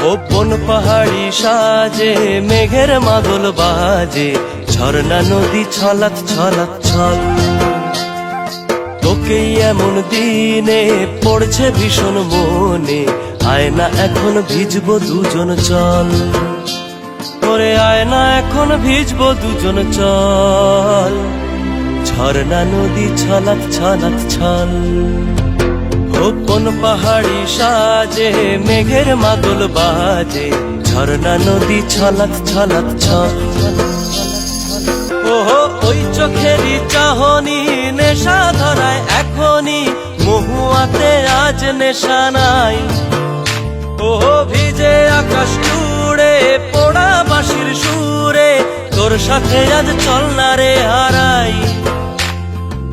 গোপন পাহাড়ি সাজে মেঘের মাদল বাজে, ঝর্ণা নদী ছলাৎ ছলাৎ ছল। তোকেই এমন দিনে পড়ছে ভীষণ মনে, আয় না এখন ভিজবো দুজন চল। ওরে আয় না এখন ভিজবো দুজন চল, ঝর্ণা নদী ছলাৎ ছলাৎ ছল। গোপন পাহাড়ি সাজে মেঘের মাদল বাজে, ঝর্ণা নদী ছলাৎ ছলাৎ ছল। ওহো ওই চোখেরই চাহনি নেশা ধরায় এখনই, মহুয়াতে আজ নেশা নাই। ওহো ভিজে আকাশ জুড়ে পোড়া বাঁশির সুরে, তোর সাথে আজ চল না রে হারাই।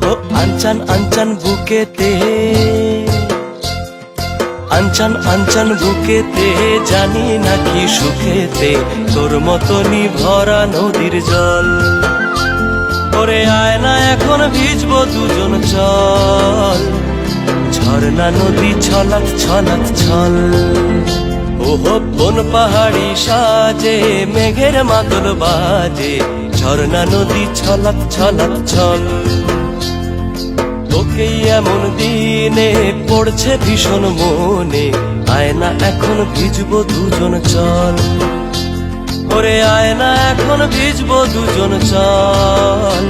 ও আনচান আনচান বুকেতে, আনচান আনচান বুকেতে, জানি নাকি সুখেতে তোর মতনই ভরা নদীর জল। ওরে আয় না এখন ভিজবো দুজন চল, ঝর্ণা নদী ছলাৎ ছলাৎ ছল। ওহো বন পাহাড়ি সাজে মেঘের মাদল বাজে, ঝর্ণা নদী ছলাৎ ছলাৎ ছল। তোকেই এমন দিনে পড়ছে ভীষণ মনে, আয় না এখন ভিজবো দুজন চল। ওরে আয় না এখন ভিজবো দুজন চল,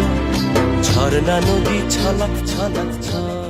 ঝর্ণা নদী ছলাৎ ছলাৎ ছল।